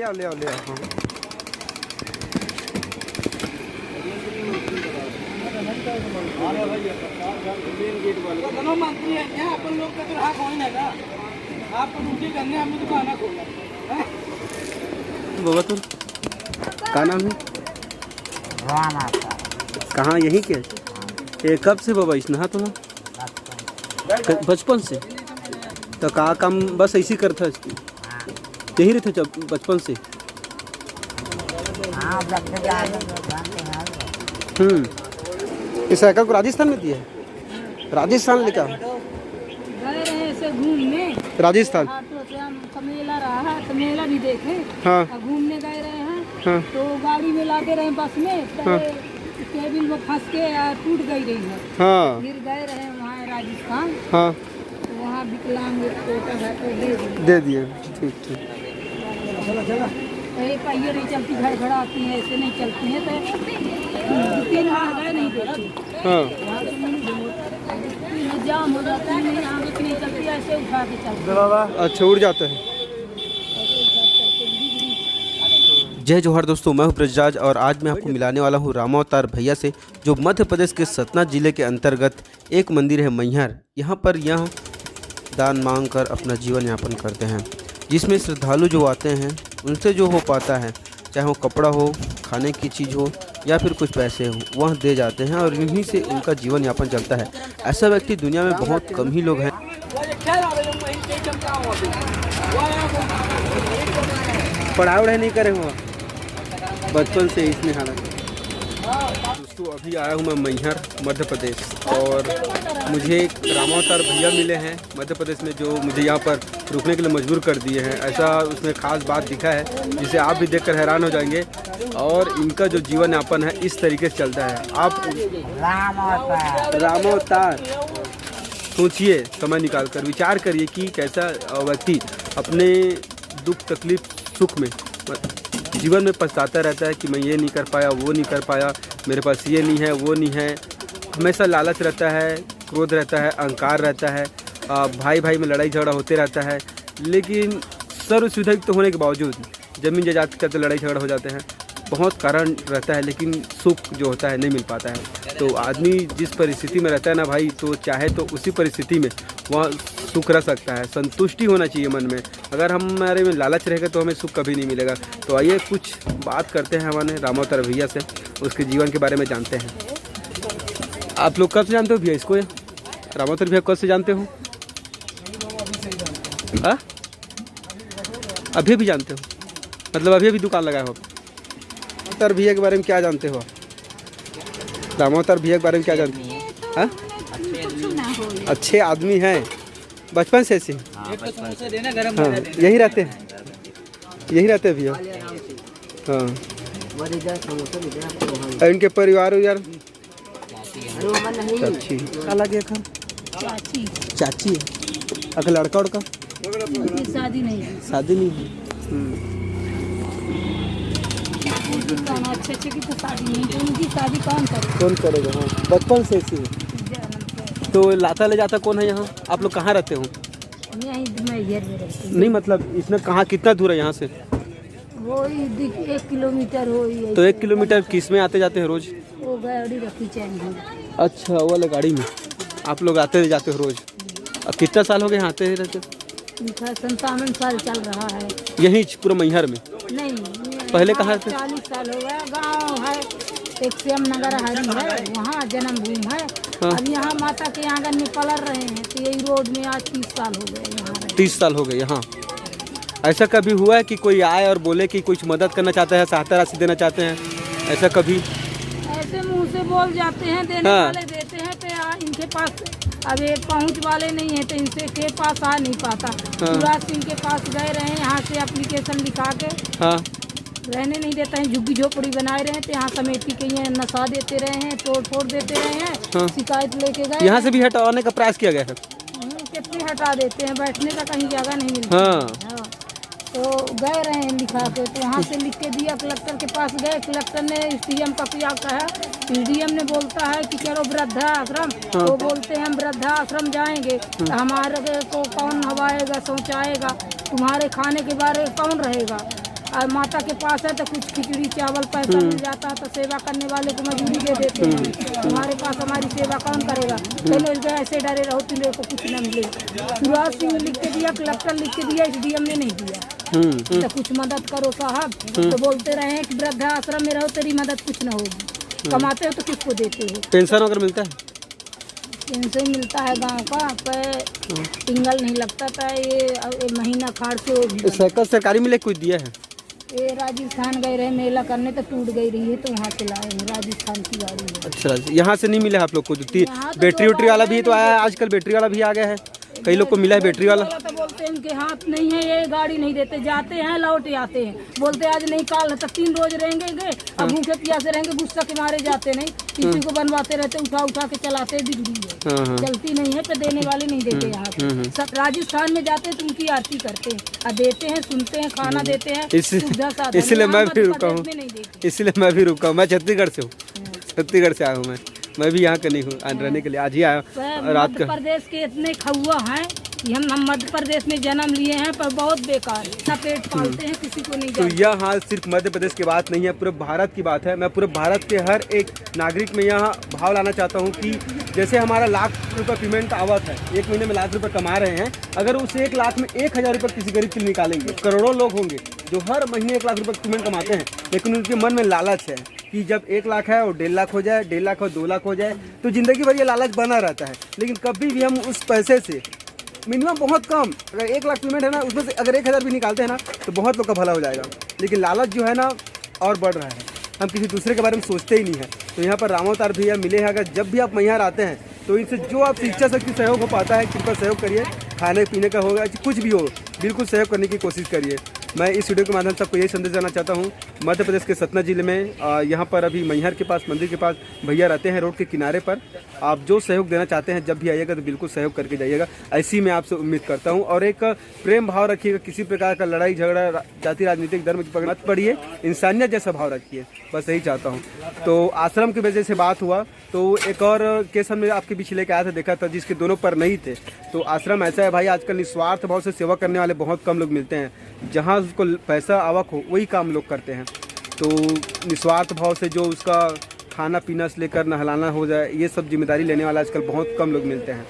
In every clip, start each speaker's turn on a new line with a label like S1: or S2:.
S1: ले आओ ले आओ ले आओ। हाँ
S2: दोनों मंत्री हैं अपन लोग का तो राह कौन है ना आपको ड्यूटी करने हमने दुकान खोला
S1: बाबा तुम क्या नाम है? कहाँ यहीं के? ये कब से बाबा इसने? हाँ तुम्हारा बचपन से? तो कहाँ काम बस ऐसी करता है? यही रहते जब बचपन से? इस साइकिल को राजस्थान में दिया है? राजस्थान लेकर
S3: गए रहे ऐसे घूमने
S1: राजस्थान?
S3: ऑटो से हम मेला रहा है तो मेला भी देखे।
S1: हाँ
S3: और घूमने गए रहे हैं।
S1: हाँ
S3: तो गाड़ी में लाते रहे बस में तो
S1: हाँ।
S3: केबिल में फंस के टूट गई रही है।
S1: हाँ
S3: फिर गए रहे वहाँ राजस्थान
S1: हाँ
S3: तो वहाँ विकलांग टोटल है तो
S1: दे दिए। ठीक ठीक।
S3: तो एक पहिए नहीं चलती घड़ आती है ऐसे नहीं चलती है तो 3 हाथ गए नहीं देती।
S1: हाँ
S3: जाम हो जाता है नहीं आगे नहीं चलती ऐसे उठा के चलती।
S1: अच्छा उड़ जाता है। जय जोहर दोस्तों, मैं हूं ब्रजराज और आज मैं आपको मिलाने वाला हूं रामावतार भैया से, जो मध्य प्रदेश के सतना जिले के अंतर्गत एक मंदिर है मैहर। यहां पर यह दान मांग कर अपना जीवन यापन करते हैं, जिसमें श्रद्धालु जो आते हैं उनसे जो हो पाता है, चाहे वो कपड़ा हो, खाने की चीज़ हो या फिर कुछ पैसे हो, वह दे जाते हैं और इन्हीं से उनका जीवन यापन चलता है। ऐसा व्यक्ति दुनिया में बहुत कम ही लोग हैं। पढ़ाई वढ़ाई नहीं करे हुआ बचपन से इसमें हालत। दोस्तों अभी आया हूँ मैं मैहर मध्य प्रदेश और मुझे एक रामावतार भैया मिले हैं मध्य प्रदेश में, जो मुझे यहाँ पर रुकने के लिए मजबूर कर दिए हैं। ऐसा उसमें खास बात दिखा है जिसे आप भी देखकर हैरान हो जाएंगे। और इनका जो जीवन यापन है इस तरीके से चलता है। आप रामावतार सोचिए, समय निकाल कर विचार करिए कि कैसा व्यक्ति अपने दुख तकलीफ सुख में जीवन में पछताता रहता है कि मैं ये नहीं कर पाया, वो नहीं कर पाया, मेरे पास ये नहीं है, वो नहीं है। हमेशा लालच रहता है, क्रोध रहता है, अहंकार रहता है, भाई भाई में लड़ाई झगड़ा होते रहता है। लेकिन सर्व सुविधा युक्त होने के बावजूद ज़मीन जायदाद का तो लड़ाई झगड़ा हो जाते हैं, बहुत कारण रहता है, लेकिन सुख जो होता है नहीं मिल पाता है। तो आदमी जिस परिस्थिति में रहता है ना भाई, तो चाहे तो उसी परिस्थिति में वह सुख रह सकता है। संतुष्टि होना चाहिए मन में। अगर हमारे में लालच रहेगा तो हमें सुख कभी नहीं मिलेगा। तो आइए कुछ बात करते हैं हमारे रामावतार भैया से, उसके जीवन के बारे में जानते हैं। आप लोग कब से जानते हो भैया इसको? रामावतार भैया कब से जानते हो? हाँ अभी भी जानते हो? मतलब अभी भी दुकान लगाए हो? रामावतार भैया के बारे में क्या जानते हो? रामावतार भैया के बारे में क्या जानते हो? हाँ अच्छे आदमी हैं बचपन से ऐसे? हाँ यही रहते हैं, यही रहते हैं भैया। हाँ और इनके परिवार यार चाची क्या लगे खा? चाची अगर लड़का उड़का
S3: शादी नहीं है।
S1: शादी नहीं है।
S3: अच्छे की तो शादी नहीं, तो उनकी शादी कौन
S1: करेगा? हाँ बचपन से ऐसी है। तो लाता ले जाता कौन है यहाँ? आप लोग कहाँ रहते हो? नहीं मतलब इसमें कहाँ, कितना दूर है यहाँ से?
S3: वो 1 किलोमीटर हो।
S1: तो 1 किलोमीटर किस में आते जाते हैं रोज?
S3: वो गाड़ी रखी चाहिए।
S1: अच्छा वो वाले गाड़ी में आप लोग आते जाते हो रोज? अब कितना साल हो गए यहाँ आते रहते?
S3: 57 साल चल रहा है।
S1: यहीं पूरा मैहर में?
S3: नहीं
S1: पहले कहाँ थे?
S3: 40 साल हो गया। गाँव है एक श्याम नगर हरी है, वहाँ जन्मभूमि है।
S1: हाँ।
S3: अब यहाँ माता के आंगन में पलर रहे हैं, तो यही रोड में आज 30 साल हो गए यहाँ।
S1: 30 साल हो गए यहाँ। ऐसा कभी हुआ है कि कोई आए और बोले कि कुछ मदद करना चाहता है, सहायता राशि देना चाहते हैं? ऐसा कभी?
S3: ऐसे मुंह से बोल जाते हैं, देने
S1: हाँ।
S3: वाले देते हैं, तो इनके पास अब एक पहुँच वाले नहीं है, तो इनसे के पास आ नहीं पाता।
S1: हाँ।
S3: पूरा इनके पास गए रहे हैं, यहाँ से एप्लीकेशन लिखा के
S1: हाँ
S3: रहने नहीं देता है। झुग्गी झोपड़ी बनाए रहे हैं, तो यहाँ समेटी के यहाँ नशा देते रहे हैं, तोड़ फोड़ देते रहे हैं।
S1: हाँ।
S3: शिकायत लेके गए,
S1: यहाँ से भी हटाने का प्रयास किया गया है?
S3: कितने हटा देते हैं, बैठने का कहीं जगह नहीं मिलती।
S1: हाँ।
S3: हाँ। तो गए रहे हैं लिखा के, तो वहाँ से लिख के दिया, कलेक्टर के पास गए, कलेक्टर ने CM का पिया कहा, PDM ने बोलता है कि चलो वृद्धा आश्रम।
S1: हाँ।
S3: वो बोलते हैं हम वृद्धा आश्रम जाएंगे तो हमारे को कौन नवाएगा, शौचाएगा, तुम्हारे खाने के बारे में कौन रहेगा? और माता के पास है तो कुछ खिचड़ी चावल पैसा मिल जाता है तो सेवा करने वाले को मजदूरी दे देते हैं। तुम्हारे पास हमारी सेवा कौन करेगा? चलो ऐसे डरे रहो तुम्हें को कुछ न मिले। सुराज सिंह लिख के दिया, कलेक्टर लिख के दिया, SDM ने नहीं दिया। तो कुछ मदद करो साहब। तो बोलते रहे हैं कि वृद्धाश्रम में रहो तेरी मदद कुछ न होगी। कमाते हो तो किसको देते हो?
S1: पेंशन वगैरह मिलता है?
S3: पेंशन मिलता है गांव का, पर टिंगल नहीं लगता था। ये महीना खाड़ के
S1: साइकिल सरकारी मिले कुछ दिया है?
S3: ये राजस्थान गए रहे मेला करने तो टूट गई रही है तो वहाँ से लाए हैं। राजस्थान की गाड़ी है।
S1: अच्छा, यहाँ से नहीं मिला आप लोग को?
S3: यहाँ तो
S1: बैटरी उटरी वाला भी तो आया है आजकल, बैटरी वाला भी आ गया है, कई लोग को मिला है बैटरी वाला।
S3: तो बोलते हैं कि हाथ नहीं है, ये गाड़ी नहीं देते, जाते हैं लौट आते हैं। बोलते आज नहीं काल तक 3 रोज रहेंगे, अब भूखे प्यासे रहेंगे, गुस्सा के मारे जाते नहीं। किसी को बनवाते रहते, उठा उठा के चलाते, बिगड़ी है, चलती नहीं है, तो देने वाले नहीं देते। यहाँ सब राजस्थान में जाते तो उनकी आरती करते हैं और देते हैं, सुनते हैं, खाना देते हैं।
S1: इसलिए मैं भी रुका हूँ, इसलिए मैं भी रुका हूँ। मैं छत्तीसगढ़ से हूँ, छत्तीसगढ़ से आया हूँ। मैं भी यहाँ का नहीं हूँ, रहने के लिए आज ही आया रात का।
S3: मध्य प्रदेश के इतने खौआ हैं कि हम मध्य प्रदेश में जन्म लिए हैं, पर बहुत बेकार है। पेट पालते हैं, किसी को नहीं
S1: तो यह हाल सिर्फ मध्य प्रदेश की बात नहीं है, पूरे भारत की बात है। मैं पूरे भारत के हर एक नागरिक में यहाँ भाव लाना चाहता हूँ कि जैसे हमारा लाख रुपये पेमेंट आवत है, 1 महीने में लाख रुपये कमा रहे हैं, अगर उस 1 लाख में 1000 रुपये किसी गरीब के लिए निकालेंगे, करोड़ों लोग होंगे जो हर महीने 1 लाख रुपये पेमेंट कमाते हैं, लेकिन उनके मन में लालच है कि जब 1 लाख है और 1.5 लाख हो जाए, 1.5 लाख और 2 लाख हो जाए, तो ज़िंदगी भर ये लालच बना रहता है। लेकिन कभी भी हम उस पैसे से मिनिमम बहुत कम, अगर 1 लाख पेमेंट है ना, उसमें से अगर 1000 भी निकालते हैं ना, तो बहुत लोग का भला हो जाएगा। लेकिन लालच जो है ना और बढ़ रहा है, हम किसी दूसरे के बारे में सोचते ही नहीं है। तो यहाँ पर रामावतार भैया मिले हैं। अगर जब भी आप यहाँ आते हैं तो इनसे जो आपसे इच्छा शक्ति सहयोग हो पाता है, कृपया सहयोग करिए। खाने पीने का होगा, कुछ भी हो, बिल्कुल सहयोग करने की कोशिश करिए। मैं इस वीडियो के माध्यम से आपको यही संदेश देना चाहता हूँ। मध्य प्रदेश के सतना जिले में यहाँ पर अभी मैहर के पास, मंदिर के पास भैया रहते हैं, रोड के किनारे पर। आप जो सहयोग देना चाहते हैं, जब भी आइएगा तो बिल्कुल सहयोग करके जाइएगा, ऐसी मैं आपसे उम्मीद करता हूँ। और एक प्रेम भाव रखिएगा, किसी प्रकार का लड़ाई झगड़ा, जाति राजनीतिक धर्म की मत पड़िए, इंसानियत जैसा भाव रखिए, बस यही चाहता हूँ। तो आश्रम की वजह से बात हुआ, तो एक और केस हमने आपके पीछे लेके आया था, देखा था, जिसके दोनों पर नहीं थे। तो आश्रम ऐसा है भाई, आजकल निस्वार्थ भाव से सेवा करने वाले बहुत कम लोग मिलते हैं। जहाँ उसको पैसा आवक हो वही काम लोग करते हैं। तो निस्वार्थ भाव से जो उसका खाना पीना से लेकर नहलाना हो जाए, ये सब जिम्मेदारी लेने वाला आजकल बहुत कम लोग मिलते हैं।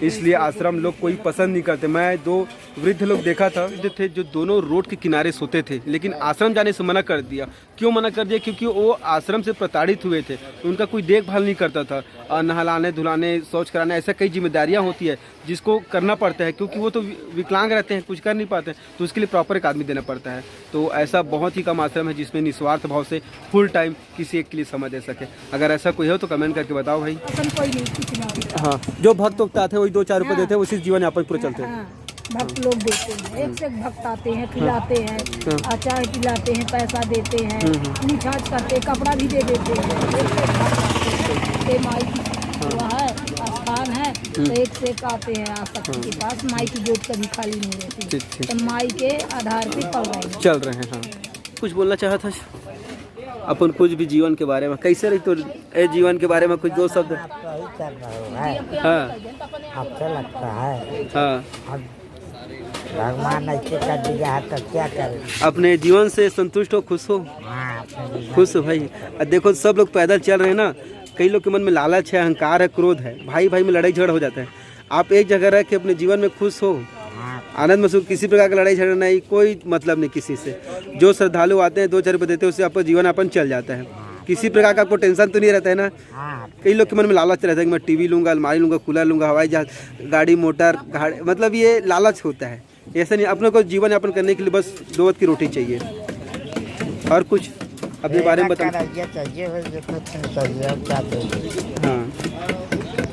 S1: इसलिए आश्रम लोग कोई पसंद नहीं करते। मैं 2 वृद्ध लोग देखा था थे जो दोनों रोड के किनारे सोते थे, लेकिन आश्रम जाने से मना कर दिया। क्यों मना कर दिया? क्योंकि वो आश्रम से प्रताड़ित हुए थे, उनका कोई देखभाल नहीं करता था। नहलाने धुलाने, शौच कराने, ऐसा कई जिम्मेदारियां होती है जिसको करना पड़ता है, क्योंकि वो तो विकलांग रहते हैं, कुछ कर नहीं पाते हैं, तो उसके लिए प्रॉपर एक आदमी देना पड़ता है। तो ऐसा बहुत ही कम आश्रम है जिसमें निस्वार्थ भाव से फुल टाइम किसी एक के लिए समय दे सके। अगर ऐसा कोई हो तो कमेंट करके बताओ भाई।
S3: कोई नहीं, कुछ नहीं।
S1: हाँ, जो भक्त उगता है वही 2-4 रुपये देते हैं, उसी जीवन यापन पूरे चलते हैं।
S3: भक्त लोग देते हैं, एक से एक भक्त आते हैं, खिलाते हैं, चाय पिलाते हैं, पैसा देते हैं, पूछताछ करते हैं, कपड़ा भी दे देते हैं। एक से एक भक्त आते हैं, माई की हुआ है, स्थान है, तो एक से एक आते हैं आसक्ति के पास। माई की जोत कभी खाली नहीं रहती, तो माई के आधार पे
S1: चल रहे हैं। हाँ, कुछ बोलना चाहा था अपन, कुछ भी जीवन के बारे में कैसे रही, तो जीवन के बारे में कुछ 2 शब्द। हाँ,
S4: आपको लगता है
S1: हाँ,
S4: भगवान ऐसे कर दिया है तो क्या करें?
S1: अपने जीवन से संतुष्ट हो, खुश हो? खुश हो भाई। देखो सब लोग पैदल चल रहे हैं ना, कई लोग के मन में लालच है, अहंकार है, क्रोध है, भाई भाई में लड़ाई झगड़ा हो जाता है। आप एक जगह रह के अपने जीवन में खुश हो, आनंद महसूस, किसी प्रकार का लड़ाई झगड़ा नहीं, कोई मतलब नहीं किसी से। जो श्रद्धालु आते हैं 2-4 रुपये देते हैं, उससे आपका जीवन यापन चल जाता है। किसी प्रकार का आपको टेंशन तो नहीं रहता है ना। कई लोग के मन में लालच रहता है कि मैं टीवी लूँगा, अलमारी लूँगा, कूलर लूँगा, हवाई जहाज, गाड़ी मोटर, गाड़ी, मतलब ये लालच होता है। ऐसा नहीं, अपने को जीवन यापन करने के लिए बस 2 वक्त की रोटी चाहिए। और कुछ अपने बारे में बताना? हाँ,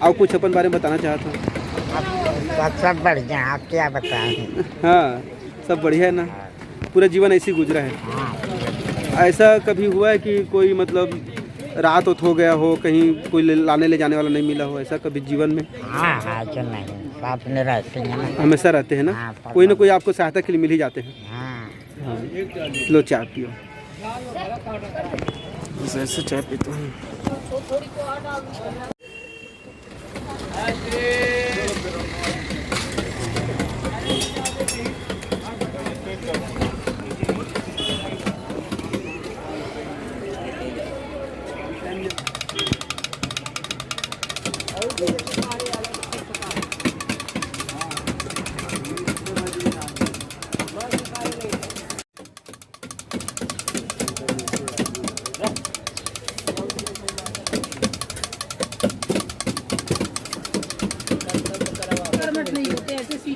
S1: और कुछ अपन बारे में बताना चाहता हूँ?
S4: सब बढ़िया, आप क्या बताएं?
S1: हाँ, सब बढ़िया है ना, पूरा जीवन ऐसे ही गुजरा है। ऐसा कभी हुआ है कि कोई मतलब रात हो गया हो, कहीं कोई लाने ले जाने वाला नहीं मिला हो, ऐसा कभी जीवन में?
S4: हाँ, जो नहीं, अपने रहते हैं ना,
S1: हमेशा रहते हैं ना, कोई ना कोई आपको सहायता के लिए मिल ही जाते हैं।
S4: हाँ,
S1: लो चाय पियो। ऐसे चाय पीता हूँ।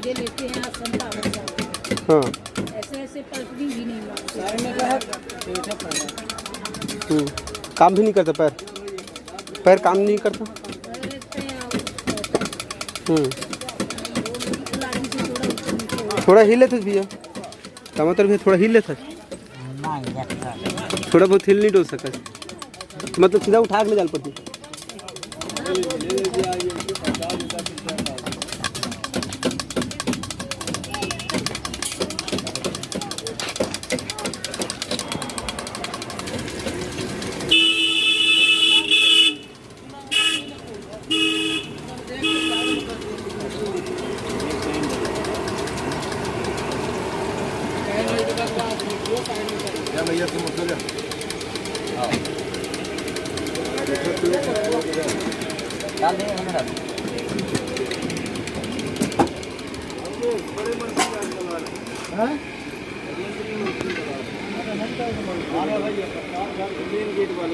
S3: सीधे लेते हैं आसंता हो जाते हैं।
S1: हाँ।
S3: ऐसे ऐसे पलटनी भी नहीं मारते।
S2: सारे में कहा बैठा पड़ा
S1: काम भी नहीं करता पैर, पैर काम नहीं करता।
S3: रहते हैं और खिलाड़ी से थोड़ा ऊपर नीचे हो
S1: थोड़ा हिले थे भैया, टमाटर भी थोड़ा हिले था,
S4: नहीं देखता
S1: थोड़ा बहुत हिल नहीं डोल सका, मतलब सीधा उठा के ले जाल पड़ती।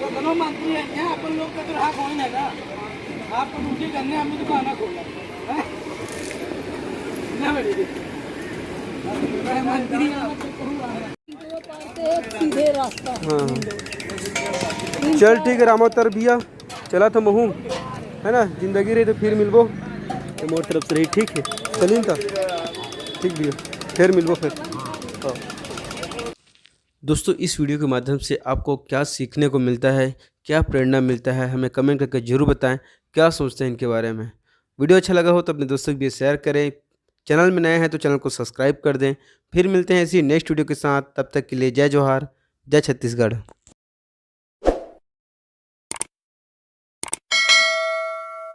S2: दोनों मंत्री हैं क्या? अपन लोग का तो हक हो ही ना का। आपको ड्यूटी करने हमने दुकान खोला है ना बेटी? मंत्री
S3: वो पाते हैं सीधे रास्ता।
S1: हाँ चल ठीक है रामोतर भैया, चला तो महू है ना, जिंदगी रही तो फिर मिलबो, तो मोर तरफ से रही ठीक है, चलिए तो ठीक भैया, फिर मिलबो फिर। हाँ दोस्तों, इस वीडियो के माध्यम से आपको क्या सीखने को मिलता है, क्या प्रेरणा मिलता है, हमें कमेंट करके जरूर बताएं, क्या सोचते हैं इनके बारे में। वीडियो अच्छा लगा हो तो अपने दोस्तों के लिए शेयर करें, चैनल में नए हैं तो चैनल को सब्सक्राइब कर दें। फिर मिलते हैं इसी नेक्स्ट वीडियो के साथ, तब तक के लिए जय जोहार, जय छत्तीसगढ़।